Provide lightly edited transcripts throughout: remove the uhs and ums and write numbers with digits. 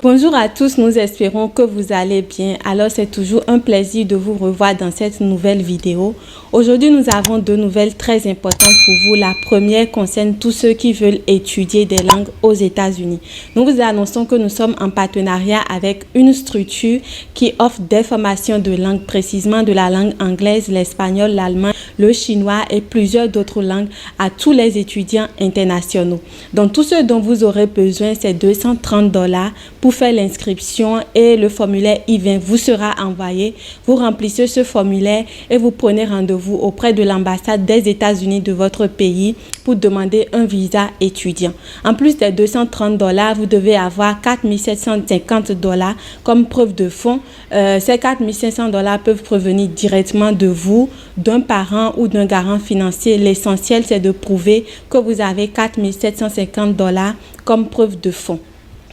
Bonjour à tous, nous espérons que vous allez bien. Alors c'est toujours un plaisir de vous revoir dans cette nouvelle vidéo. Aujourd'hui nous avons deux nouvelles très importantes pour vous. La première concerne tous ceux qui veulent étudier des langues aux États-Unis. Nous vous annonçons que nous sommes en partenariat avec une structure qui offre des formations de langue, précisément de la langue anglaise, l'espagnol, l'allemand, le chinois et plusieurs d'autres langues à tous les étudiants internationaux. Donc tout ce dont vous aurez besoin, c'est $230 pour faire l'inscription et le formulaire I-20 vous sera envoyé. Vous remplissez ce formulaire et vous prenez rendez-vous auprès de l'ambassade des États-Unis de votre pays pour demander un visa étudiant. En plus des $230, vous devez avoir $4 750 comme preuve de fonds. Ces $4 500 peuvent provenir directement de vous, d'un parent ou d'un garant financier. L'essentiel, c'est de prouver que vous avez $4 750 comme preuve de fonds.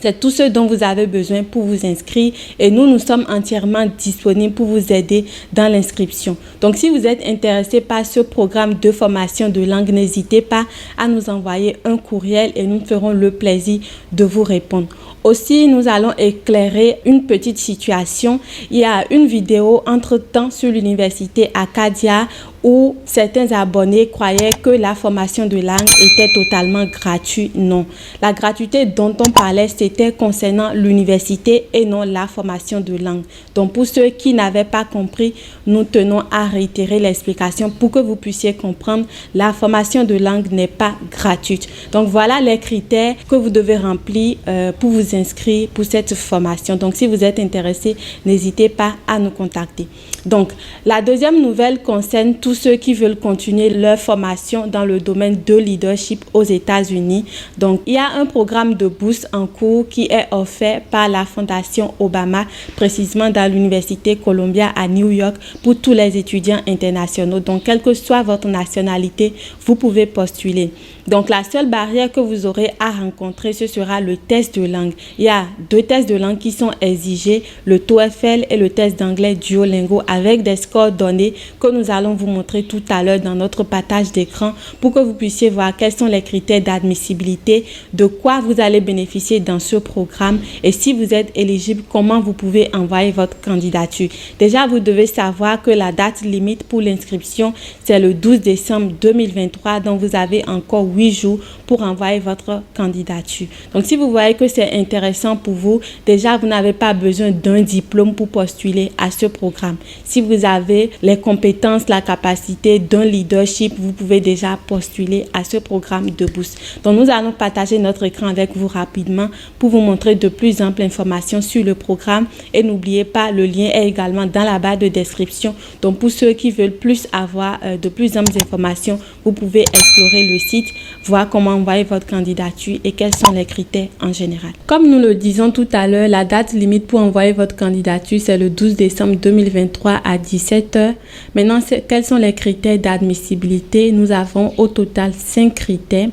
C'est tout ce dont vous avez besoin pour vous inscrire et nous sommes entièrement disponibles pour vous aider dans l'inscription. Donc, si vous êtes intéressé par ce programme de formation de langue, n'hésitez pas à nous envoyer un courriel et nous ferons le plaisir de vous répondre. Aussi, nous allons éclairer une petite situation. Il y a une vidéo entre-temps sur l'université Acadia où certains abonnés croyaient que la formation de langue était totalement gratuite. Non, la gratuité dont on parlait, c'était concernant l'université et non la formation de langue. Donc, pour ceux qui n'avaient pas compris, nous tenons à réitérer l'explication pour que vous puissiez comprendre. La formation de langue n'est pas gratuite. Donc, voilà les critères que vous devez remplir pour vous inscrire pour cette formation. Donc, si vous êtes intéressé, n'hésitez pas à nous contacter. Donc, la deuxième nouvelle concerne tous ceux qui veulent continuer leur formation dans le domaine de leadership aux États-Unis. Donc, il y a un programme de bourse en cours qui est offert par la Fondation Obama, précisément dans l'Université Columbia à New York, pour tous les étudiants internationaux. Donc, quelle que soit votre nationalité, vous pouvez postuler. Donc, la seule barrière que vous aurez à rencontrer, ce sera le test de langue. Il y a deux tests de langue qui sont exigés, le TOEFL et le test d'anglais Duolingo, avec des scores donnés que nous allons vous montrer tout à l'heure dans notre partage d'écran pour que vous puissiez voir quels sont les critères d'admissibilité, de quoi vous allez bénéficier dans ce programme et si vous êtes éligible, comment vous pouvez envoyer votre candidature. Déjà, vous devez savoir que la date limite pour l'inscription, c'est le 12 décembre 2023, donc vous avez encore 8 jours pour envoyer votre candidature. Donc, si vous voyez que c'est intéressant pour vous, déjà, vous n'avez pas besoin d'un diplôme pour postuler à ce programme. Si vous avez les compétences, la capacité d'un leadership, vous pouvez déjà postuler à ce programme de bourse. Donc, nous allons partager notre écran avec vous rapidement pour vous montrer de plus amples informations sur le programme. Et n'oubliez pas, le lien est également dans la barre de description. Donc, pour ceux qui veulent plus avoir de plus amples informations, vous pouvez explorer le site, voir comment envoyer votre candidature et quels sont les critères en général. Comme nous le disons tout à l'heure, la date limite pour envoyer votre candidature, c'est le 12 décembre 2023 à 17h. Maintenant, quels sont les critères d'admissibilité? Nous avons au total 5 critères.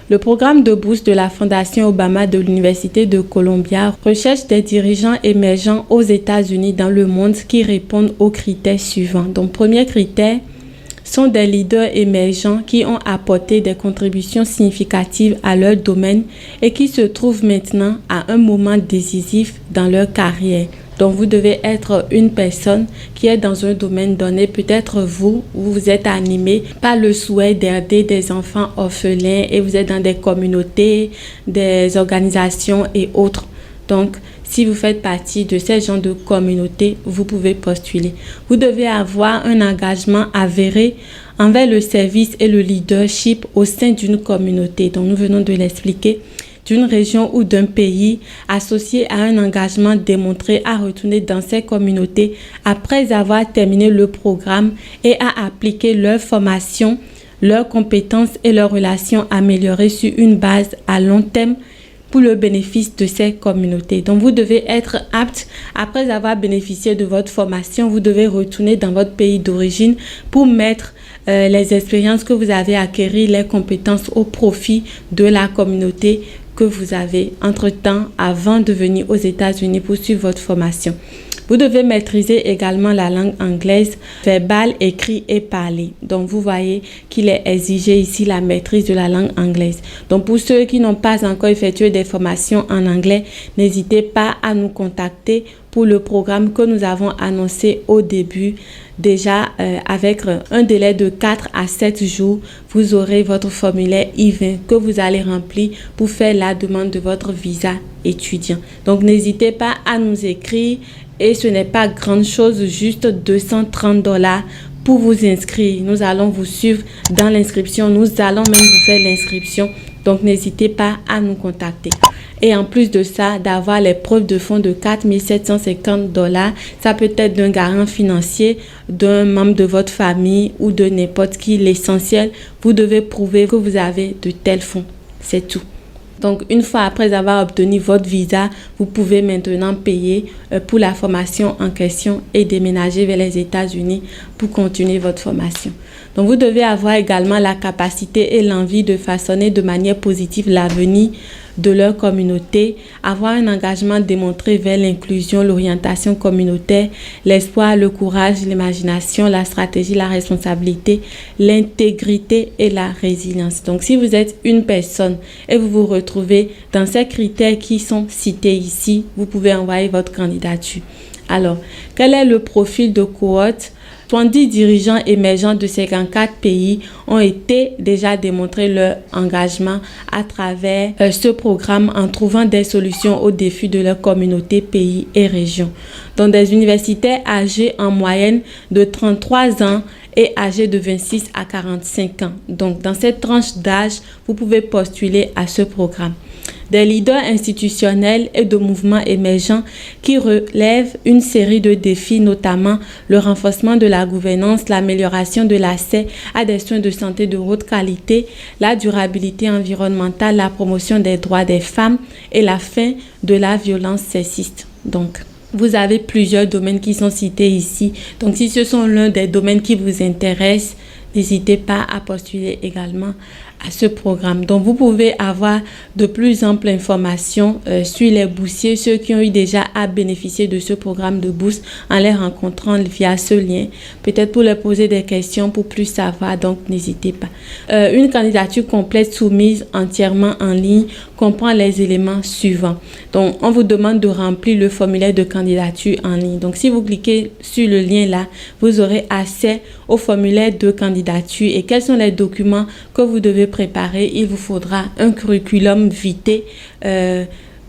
Le programme de bourse de la Fondation Obama de l'Université de Columbia recherche des dirigeants émergents aux États-Unis dans le monde qui répondent aux critères suivants. Donc, premier critère sont des leaders émergents qui ont apporté des contributions significatives à leur domaine et qui se trouvent maintenant à un moment décisif dans leur carrière. Donc, vous devez être une personne qui est dans un domaine donné. Peut-être vous êtes animé par le souhait d'aider des enfants orphelins et vous êtes dans des communautés, des organisations et autres. Donc, si vous faites partie de ces genres de communautés, vous pouvez postuler. Vous devez avoir un engagement avéré envers le service et le leadership au sein d'une communauté. Donc, nous venons de l'expliquer. D'une région ou d'un pays associé à un engagement démontré à retourner dans ces communautés après avoir terminé le programme et à appliquer leur formation, leurs compétences et leurs relations améliorées sur une base à long terme pour le bénéfice de ces communautés. Donc, vous devez être apte, après avoir bénéficié de votre formation, vous devez retourner dans votre pays d'origine pour mettre les expériences que vous avez acquises, les compétences au profit de la communauté que vous avez entre-temps avant de venir aux États-Unis pour suivre votre formation. Vous devez maîtriser également la langue anglaise, verbale, écrit et parlé. Donc, vous voyez qu'il est exigé ici la maîtrise de la langue anglaise. Donc, pour ceux qui n'ont pas encore effectué des formations en anglais, n'hésitez pas à nous contacter pour le programme que nous avons annoncé au début. Déjà, avec un délai de 4 à 7 jours, vous aurez votre formulaire I-20 que vous allez remplir pour faire la demande de votre visa étudiant. Donc, n'hésitez pas à nous écrire et ce n'est pas grande chose, juste $230 pour vous inscrire. Nous allons vous suivre dans l'inscription. Nous allons même vous faire l'inscription. Donc, n'hésitez pas à nous contacter. Et en plus de ça, d'avoir les preuves de fonds de $4,750, ça peut être d'un garant financier, d'un membre de votre famille ou de n'importe qui. L'essentiel, vous devez prouver que vous avez de tels fonds. C'est tout. Donc, une fois après avoir obtenu votre visa, vous pouvez maintenant payer pour la formation en question et déménager vers les États-Unis pour continuer votre formation. Donc, vous devez avoir également la capacité et l'envie de façonner de manière positive l'avenir de leur communauté, avoir un engagement démontré vers l'inclusion, l'orientation communautaire, l'espoir, le courage, l'imagination, la stratégie, la responsabilité, l'intégrité et la résilience. Donc, si vous êtes une personne et vous vous retrouvez dans ces critères qui sont cités ici, vous pouvez envoyer votre candidature. Alors, quel est le profil de cohorte? 70 dirigeants émergents de 54 pays ont été déjà démontré leur engagement à travers ce programme en trouvant des solutions aux défis de leur communauté, pays et régions. Donc, des universitaires âgés en moyenne de 33 ans et âgés de 26 à 45 ans. Donc, dans cette tranche d'âge, vous pouvez postuler à ce programme. Des leaders institutionnels et de mouvements émergents qui relèvent une série de défis, notamment le renforcement de la gouvernance, l'amélioration de l'accès à des soins de santé de haute qualité, la durabilité environnementale, la promotion des droits des femmes et la fin de la violence sexiste. Donc, vous avez plusieurs domaines qui sont cités ici. Donc, si ce sont l'un des domaines qui vous intéresse, n'hésitez pas à postuler également à ce programme. Donc, vous pouvez avoir de plus amples informations sur les boursiers, ceux qui ont eu déjà à bénéficier de ce programme de bourse en les rencontrant via ce lien. Peut-être pour leur poser des questions pour plus savoir, donc n'hésitez pas. Une candidature complète soumise entièrement en ligne comprend les éléments suivants. Donc, on vous demande de remplir le formulaire de candidature en ligne. Donc, si vous cliquez sur le lien là, vous aurez accès au formulaire de candidature et quels sont les documents que vous devez préparer. Il vous faudra un curriculum vitae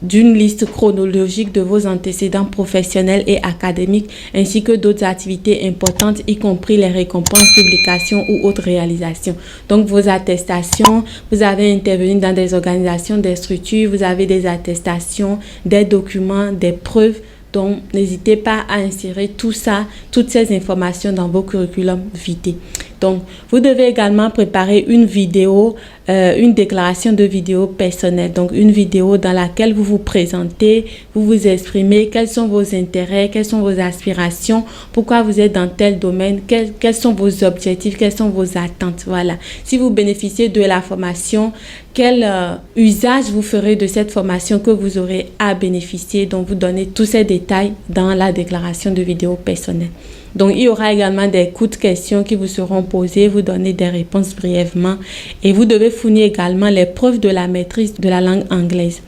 d'une liste chronologique de vos antécédents professionnels et académiques ainsi que d'autres activités importantes, y compris les récompenses, publications ou autres réalisations. Donc, vos attestations, vous avez intervenu dans des organisations, des structures, vous avez des attestations, des documents, des preuves. Donc, n'hésitez pas à insérer tout ça, toutes ces informations dans vos curriculums vitae. Donc, vous devez également préparer une vidéo, une déclaration de vidéo personnelle. Donc, une vidéo dans laquelle vous vous présentez, vous vous exprimez, quels sont vos intérêts, quelles sont vos aspirations, pourquoi vous êtes dans tel domaine, quels sont vos objectifs, quelles sont vos attentes. Voilà. Si vous bénéficiez de la formation, quel usage vous ferez de cette formation que vous aurez à bénéficier. Donc, vous donnez tous ces détails dans la déclaration de vidéo personnelle. Donc, il y aura également des courtes questions qui vous seront posées, vous donnez des réponses brièvement et vous devez fournir également les preuves de la maîtrise de la langue anglaise.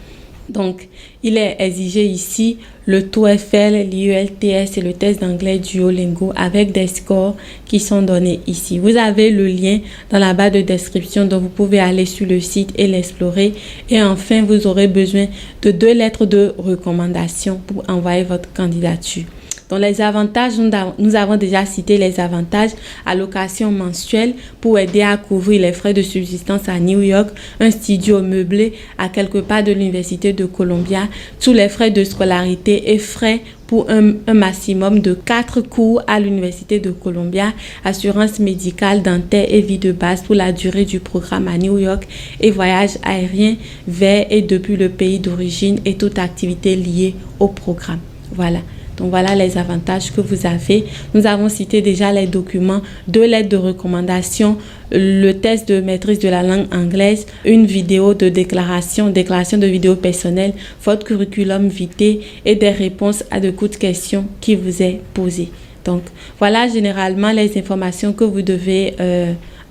Donc, il est exigé ici le TOEFL, l'IELTS et le test d'anglais Duolingo avec des scores qui sont donnés ici. Vous avez le lien dans la barre de description, donc vous pouvez aller sur le site et l'explorer. Et enfin, vous aurez besoin de 2 lettres de recommandation pour envoyer votre candidature. Donc, les avantages, nous avons déjà cité les avantages. Allocation mensuelle pour aider à couvrir les frais de subsistance à New York, un studio meublé à quelque part de l'Université de Columbia, tous les frais de scolarité et frais pour un maximum de 4 cours à l'Université de Columbia, assurance médicale, dentaire et vie de base pour la durée du programme à New York et voyage aérien vers et depuis le pays d'origine et toute activité liée au programme. Voilà. Donc voilà les avantages que vous avez. Nous avons cité déjà les documents, 2 lettres de recommandation, le test de maîtrise de la langue anglaise, une vidéo de déclaration de vidéo personnelle, votre curriculum vitae et des réponses à de courtes questions qui vous est posées. Donc voilà généralement les informations que vous devez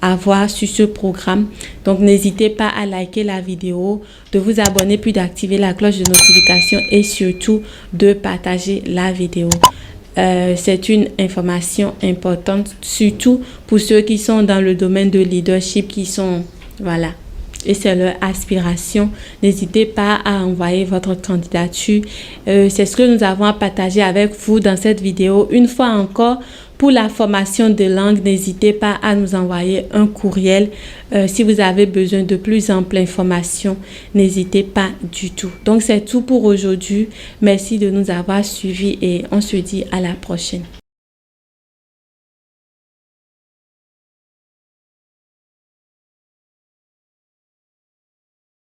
avoir sur ce programme. Donc n'hésitez pas à liker la vidéo, de vous abonner puis d'activer la cloche de notification et surtout de partager la vidéo. C'est une information importante, surtout pour ceux qui sont dans le domaine de leadership, voilà, et c'est leur aspiration. N'hésitez pas à envoyer votre candidature. C'est ce que nous avons à partager avec vous dans cette vidéo. Une fois encore, pour la formation de langue, n'hésitez pas à nous envoyer un courriel. Si vous avez besoin de plus amples informations, n'hésitez pas du tout. Donc, c'est tout pour aujourd'hui. Merci de nous avoir suivis et on se dit à la prochaine.